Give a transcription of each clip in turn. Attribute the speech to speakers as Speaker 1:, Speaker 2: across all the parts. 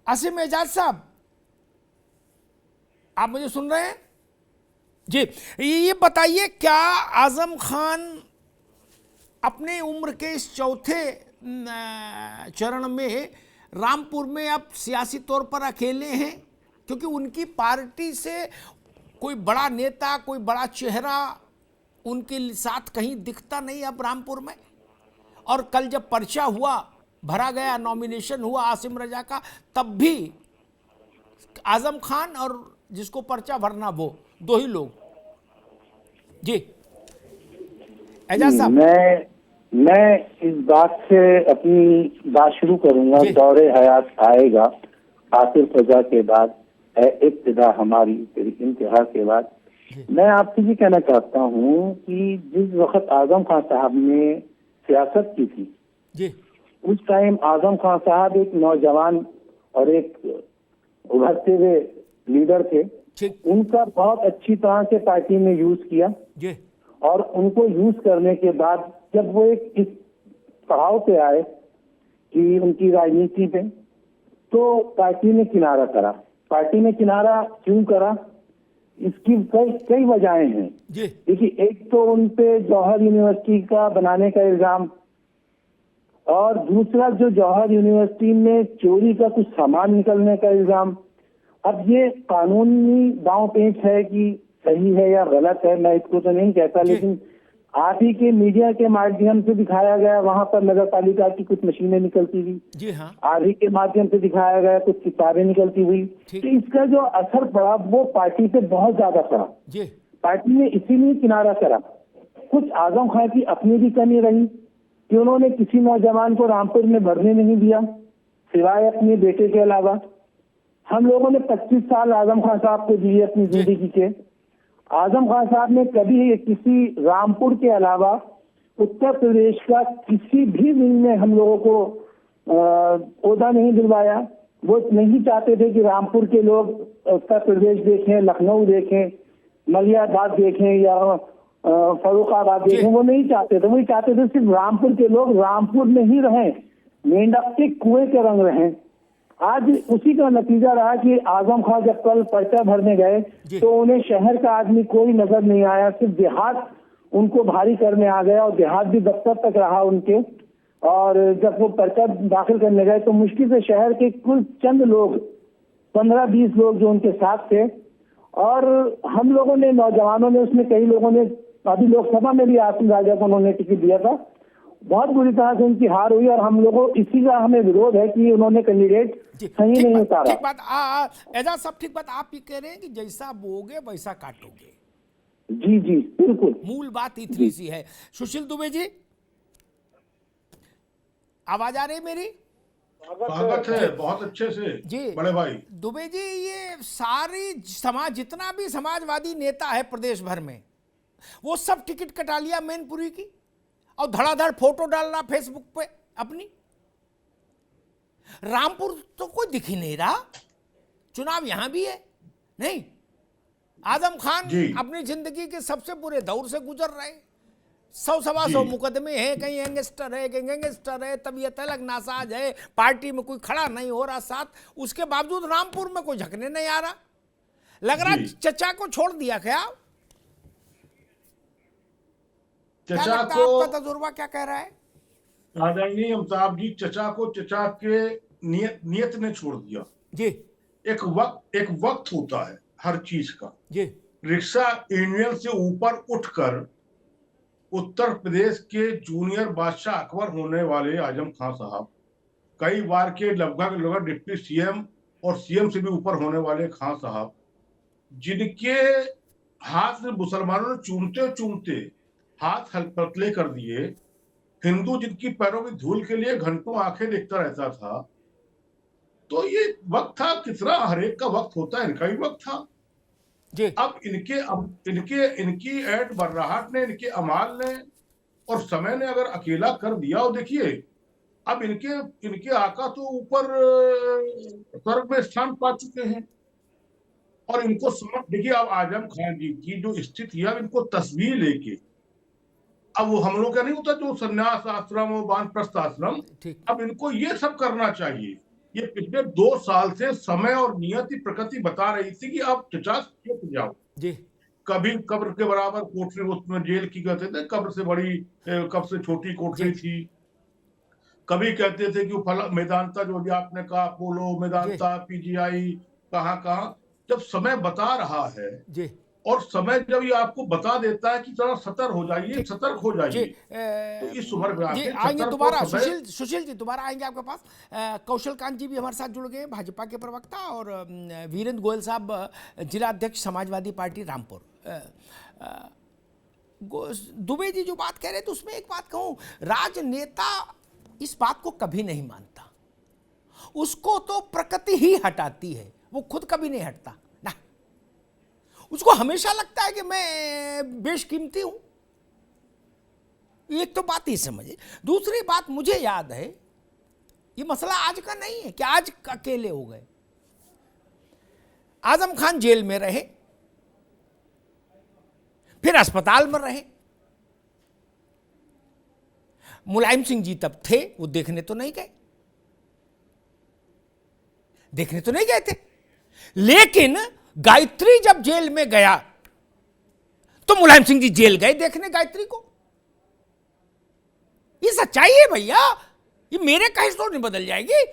Speaker 1: आसिम एजाज साहब, आप मुझे सुन रहे हैं जी? ये बताइए, क्या आजम खान अपने उम्र के इस चौथे चरण में रामपुर में अब सियासी तौर पर अकेले हैं? क्योंकि उनकी पार्टी से कोई बड़ा नेता, कोई बड़ा चेहरा उनके साथ कहीं दिखता नहीं अब रामपुर में। और कल जब पर्चा हुआ, भरा गया, नॉमिनेशन हुआ आसिम रजा का, तब भी आजम खान और जिसको पर्चा भरना वो दो ही लोग। जी एजाज साहब,
Speaker 2: मैं इस बात से अपनी बात शुरू करूंगा। दौरे हयात आएगा आसिफ रजा के बाद, इब्तिदा हमारी इंतहा के बाद। मैं आपसे ये कहना चाहता हूँ कि जिस वक्त आजम खान साहब ने सियासत की थी
Speaker 1: जी,
Speaker 2: उस टाइम आजम खान साहब एक नौजवान और एक उभरते हुए लीडर थे। उनका बहुत अच्छी तरह से पार्टी ने यूज किया
Speaker 1: जी,
Speaker 2: और उनको यूज करने के बाद जब वो एक इस पड़ाव पे आए कि उनकी राजनीति पे, तो पार्टी ने किनारा करा। पार्टी ने किनारा क्यों करा, इसकी कई वजहें हैं। देखिए, एक तो उन पे जौहर यूनिवर्सिटी का बनाने का इल्जाम, और दूसरा जो जौहर यूनिवर्सिटी में चोरी का कुछ सामान निकलने का इल्जाम। अब ये कानूनी दांव पेच है कि सही है या गलत है, मैं इसको तो नहीं कहता, लेकिन आप ही के मीडिया के माध्यम से दिखाया गया, वहां पर नगर पालिका की कुछ मशीनें निकलती हुई,
Speaker 1: जी हाँ,
Speaker 2: आप ही के माध्यम से दिखाया गया कुछ किताबें निकलती हुई। तो इसका जो असर पड़ा वो पार्टी पे बहुत ज्यादा पड़ा। पार्टी ने इसीलिए किनारा करा। कुछ आजम खान की अपनी भी कमी रही कि उन्होंने किसी नौजवान को रामपुर में भरने नहीं दिया सिवाय अपने बेटे के अलावा। हम लोगों ने 25 साल आजम खान साहब को दिए अपनी जिंदगी के। आजम खान साहब ने कभी किसी रामपुर के अलावा उत्तर प्रदेश का किसी भी विंग में हम लोगों को ओहदा नहीं दिलवाया। वो नहीं चाहते थे कि रामपुर के लोग उत्तर प्रदेश देखें, लखनऊ देखें, मलियाबाद देखें या फरुखाबाद देखें। वो नहीं चाहते थे। वही चाहते थे सिर्फ रामपुर के लोग रामपुर में ही रहें, मेंढक के कुएं के रंग रहें। आज उसी का नतीजा रहा कि आजम खान जब कल पर्चा भरने गए तो उन्हें शहर का आदमी कोई नजर नहीं आया, सिर्फ देहात उनको भारी करने आ गया और देहात भी दफ्तर तक रहा उनके। और जब वो पर्चा दाखिल करने गए तो मुश्किल से शहर के कुल चंद लोग, 15-20 लोग जो उनके साथ थे। और हम लोगों ने, नौजवानों ने, उसमें कई लोगों ने, अभी लोकसभा में भी आसिम राजा को उन्होंने टिकट दिया था, बहुत बुरी तरह से उनकी हार हुई। और हम लोगों इसी का हमें विरोध है कि उन्होंने कैंडिडेट सही नहीं उतारा।
Speaker 1: ठीक बात एजाज साहब, ठीक बात आप ही कह रहे हैं कि जैसा बोगे वैसा काटोगे।
Speaker 2: जी जी बिल्कुल,
Speaker 1: मूल बात इतनी सी है। सुशील दुबे जी, आवाज आ रही मेरी?
Speaker 3: स्वागत है, बहुत अच्छे से
Speaker 1: जी
Speaker 3: बड़े भाई।
Speaker 1: दुबे जी, ये सारी समाज, जितना भी समाजवादी नेता है प्रदेश भर में, वो सब टिकट कटा लिया मैनपुरी की और धड़ाधड़ फोटो डालना फेसबुक पे अपनी। रामपुर तो कोई दिख ही नहीं रहा। चुनाव यहां भी है नहीं। आजम खान अपनी जिंदगी के सबसे बुरे दौर से गुजर रहे। 100-125 मुकदमे हैं, कहीं गैंगस्टर है, कहीं गैंगस्टर है, तबीयत अलग नासाज है, पार्टी में कोई खड़ा नहीं हो रहा साथ। उसके बावजूद रामपुर में कोई झकने नहीं आ रहा। लग रहा चचा को छोड़ दिया क्या?
Speaker 3: चचा को,
Speaker 1: आपका तजुर्बा क्या कह रहा है?
Speaker 3: आदरणीय अमिताभ जी, चचा को चचा के नियत ने छोड़ दिया
Speaker 1: जी।
Speaker 3: एक वक्त होता है हर चीज का
Speaker 1: जी।
Speaker 3: रिक्शा यूनियन से ऊपर उठकर उत्तर प्रदेश के जूनियर बादशाह अकबर होने वाले आजम खान साहब, कई बार के लगभग डिप्टी सीएम और सीएम से भी ऊपर होने वाले खान साहब, जिनके हाथ में मुसलमानों ने चूमते चूमते हाथ हलपतले कर दिए, हिंदू जिनकी पैरों की धूल के लिए घंटों आंखें देखता रहता था। तो ये वक्त था, कितना हरेक का वक्त होता है, इनका भी वक्त था
Speaker 1: जी।
Speaker 3: अब इनकी ऐड बर्राहट ने, इनके अमाल ने और समय ने अगर अकेला कर दिया। और देखिए, अब इनके आका तो ऊपर स्वर्ग में स्थान पा चुके हैं और इनको समझ। देखिए, अब आजम खान जी की जो स्थिति है, अब इनको तस्वीर लेके, अब वो हम लोग का नहीं होता जो संन्यास आश्रम और वानप्रस्थ आश्रम, अब इनको ये सब करना चाहिए। ये पिछले 2 साल से समय और नियति प्रकृति बता रही थी कि आप 50 जाओ
Speaker 1: जी।
Speaker 3: कभी कब्र के बराबर कोठरी, उसमें जेल की कहते थे, कब्र से बड़ी कब्र से छोटी कोठरी थी। कभी कहते थे कि फला मेदांता, जो भी आपने कहा, अपोलो, मेदांता, पीजीआई, कहाँ कहाँ। जब समय बता रहा है
Speaker 1: जी,
Speaker 3: और समय जब ये आपको बता देता है कि जरा सतर्क हो जाइए, सतर्क हो जाइए, तो इस उम्र में
Speaker 1: जी
Speaker 3: आके
Speaker 1: आएंगे
Speaker 3: सतर्क
Speaker 1: दोबारा।
Speaker 3: और समय।
Speaker 1: सुशील जी दोबारा आएंगे आपके पास। कौशल कांत जी भी हमारे साथ जुड़ गए, भाजपा के प्रवक्ता, और वीरेंद्र गोयल साहब, जिला अध्यक्ष समाजवादी पार्टी रामपुर। दुबे जी जो बात कह रहे थे उसमें एक बात कहूं, राजनेता इस बात को कभी नहीं मानता, उसको तो प्रकृति ही हटाती है, वो खुद कभी नहीं हटता ना। उसको हमेशा लगता है कि मैं बेशकीमती हूं। एक तो बात ही समझे। दूसरी बात, मुझे याद है, ये मसला आज का नहीं है कि आज अकेले हो गए। आजम खान जेल में रहे, फिर अस्पताल में रहे। मुलायम सिंह जी तब थे, वो देखने तो नहीं गए, देखने तो नहीं गए थे। लेकिन गायत्री जब जेल में गया तो मुलायम सिंह जी जेल गए देखने गायत्री को। ये सच्चाई है भैया, ये मेरे कहे तो नहीं बदल जाएगी।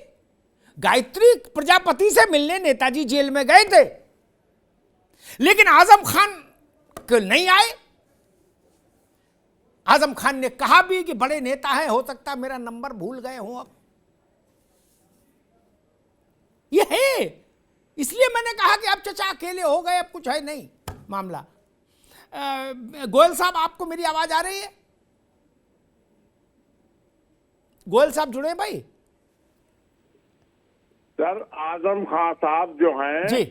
Speaker 1: गायत्री प्रजापति से मिलने नेताजी जेल में गए थे, लेकिन आजम खान नहीं आए। आजम खान ने कहा भी कि बड़े नेता हैं, हो सकता है मेरा नंबर भूल गए हों। अब ये है, इसलिए मैंने कहा कि अब चचा अकेले हो गए, अब कुछ है नहीं मामला। गोयल साहब, आपको मेरी आवाज आ रही है? गोयल साहब जुड़े हैं भाई?
Speaker 4: सर, आजम खान साहब जो हैं
Speaker 1: जी,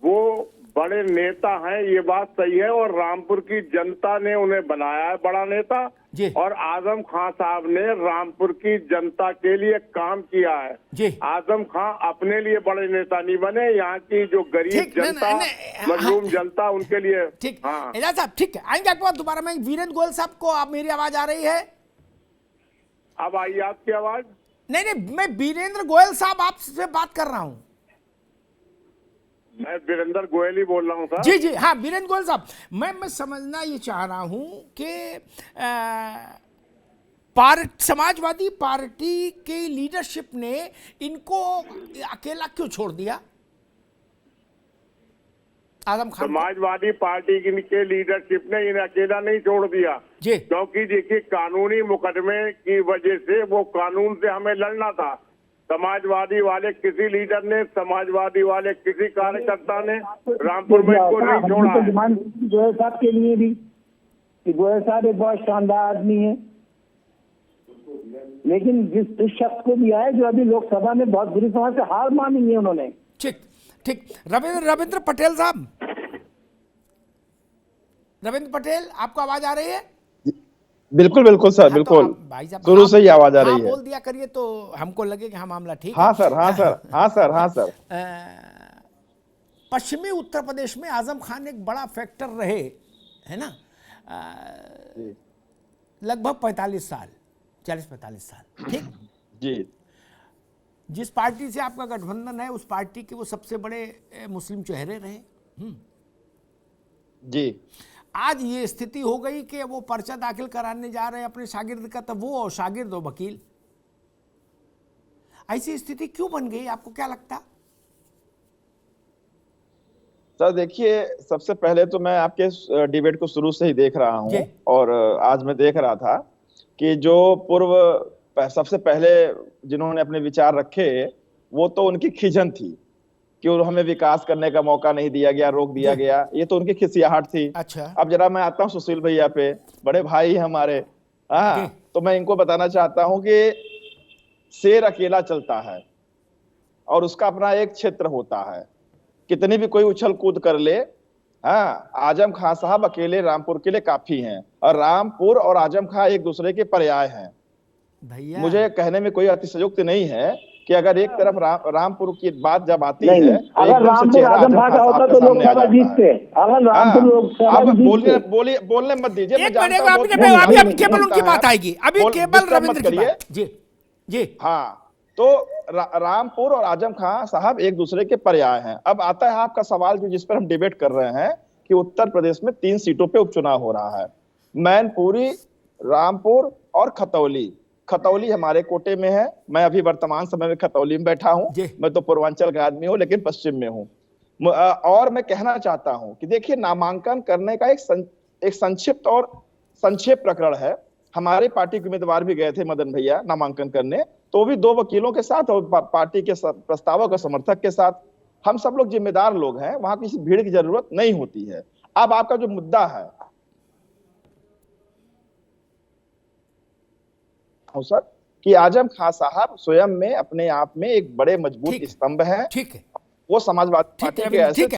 Speaker 4: वो बड़े नेता हैं, ये बात सही है, और रामपुर की जनता ने उन्हें बनाया है बड़ा नेता
Speaker 1: जी।
Speaker 4: और आजम खान साहब ने रामपुर की जनता के लिए काम किया है
Speaker 1: जी।
Speaker 4: आजम खान अपने लिए बड़े नेता नहीं बने, यहाँ की जो गरीब जनता, मजलूम जनता, उनके लिए।
Speaker 1: ठीक,
Speaker 4: हाँ
Speaker 1: एजाज साहब, ठीक है, आएंगे आपके पास दोबारा। मैं वीरेंद्र गोयल साहब को, आप, मेरी आवाज आ रही है?
Speaker 4: अब आई आपकी आवाज?
Speaker 1: नहीं, मैं वीरेंद्र गोयल साहब आपसे बात कर रहा हूं।
Speaker 4: मैं वीरेंद्र गोयल ही बोल रहा हूं सर।
Speaker 1: जी जी, हाँ वीरेंद्र गोयल साहब, मैं समझना ये चाह रहा हूं कि समाजवादी पार्टी के लीडरशिप ने इनको अकेला क्यों छोड़ दिया, आजम खान?
Speaker 4: समाजवादी पार्टी के लीडरशिप ने इन्हें अकेला नहीं छोड़ दिया
Speaker 1: जी,
Speaker 4: क्योंकि देखिए कानूनी मुकदमे की वजह से वो कानून से हमें लड़ना था। समाजवादी वाले किसी लीडर ने, समाजवादी वाले किसी कार्यकर्ता ने रामपुर में इसको नहीं छोड़ा है।
Speaker 2: गोयल साहब के लिए भी, गोयल साहब एक बहुत शानदार आदमी है, लेकिन जिस शख्स को भी आए जो अभी लोकसभा में बहुत बुरी तरह से हार मानी है उन्होंने।
Speaker 1: ठीक ठीक। रविंद्र पटेल साहब, रविंद्र पटेल, आपको आवाज आ रही है?
Speaker 5: बिल्कुल बिल्कुल सर, बिल्कुल
Speaker 1: भाई साहब
Speaker 5: शुरू से ही आवाज आ रही है।
Speaker 1: बोल दिया करिए तो हमको लगे कि हाँ मामला ठीक
Speaker 5: हाँ
Speaker 1: है।
Speaker 5: सर, हाँ सर, हाँ सर, हाँ सर।
Speaker 1: पश्चिमी उत्तर प्रदेश में आजम खान एक बड़ा फैक्टर रहे, है ना? लगभग 45 साल, 40-45 साल, ठीक
Speaker 5: जी।
Speaker 1: जिस पार्टी से आपका गठबंधन है उस पार्टी के वो सबसे बड़े मुस्लिम चेहरे रहे।
Speaker 5: जी।
Speaker 1: आज ये स्थिति हो गई कि वो पर्चा दाखिल कराने जा रहे हैं अपने शागिर्द का, तब वो और शागिर्द और वकील। ऐसी स्थिति क्यों बन गई, आपको क्या लगता?
Speaker 5: सर देखिए, सबसे पहले तो मैं आपके डिबेट को शुरू से ही देख रहा हूं, और आज मैं देख रहा था कि जो सबसे पहले जिन्होंने अपने विचार रखे वो तो उनकी खिजन थी कि हमें विकास करने का मौका नहीं दिया गया, रोक दिया गया, ये तो उनकी खिसियाहट थी।
Speaker 1: अच्छा।
Speaker 5: अब जरा मैं आता हूँ सुशील भैया पे, बड़े भाई हमारे। हाँ, तो मैं इनको बताना चाहता हूँ कि शेर अकेला चलता है और उसका अपना एक क्षेत्र होता है, कितनी भी कोई उछल कूद कर ले। हाँ, आजम खान साहब अकेले रामपुर के लिए काफी हैं, और रामपुर और आजम खान एक दूसरे के पर्याय हैं
Speaker 1: भैया।
Speaker 5: मुझे कहने में कोई अतिशयोक्ति नहीं है कि अगर एक तरफ रामपुर की बात जब आती है,
Speaker 2: अगर रामपुर आजम खान का होता तो लोकसभा जीतते। अगर रामपुर लोकसभा
Speaker 5: बोलने मत दीजिए,
Speaker 1: अभी केवल उनकी बात आएगी, अभी केवल रविंद्र की बात। जी जी।
Speaker 5: हाँ, तो रामपुर और आजम खां साहब एक दूसरे के पर्याय हैं। अब आता है आपका सवाल जो जिस पर हम डिबेट कर रहे हैं कि उत्तर प्रदेश में 3 सीटों पे उपचुनाव हो रहा है, मैनपुरी, रामपुर और खतौली। खतौली हमारे कोटे में है, मैं अभी वर्तमान समय में खतौली में बैठा हूं। मैं तो पूर्वांचल का आदमी हूं लेकिन पश्चिम में हूं। और मैं कहना चाहता हूं कि देखिए, नामांकन करने का एक संक्षिप्त और संक्षेप प्रकरण है। हमारे पार्टी के उम्मीदवार भी गए थे मदन भैया नामांकन करने, तो भी 2 वकीलों के साथ और पार्टी के प्रस्तावों का समर्थक के साथ। हम सब लोग जिम्मेदार लोग हैं, वहां किसी भीड़ की जरूरत नहीं होती है। अब आपका जो मुद्दा है सर, कि आजम खां साहब स्वयं में अपने आप में एक बड़े मजबूत स्तंभ हैं।
Speaker 1: ठीक है,
Speaker 5: वो समाजवादी पार्टी के ऐसे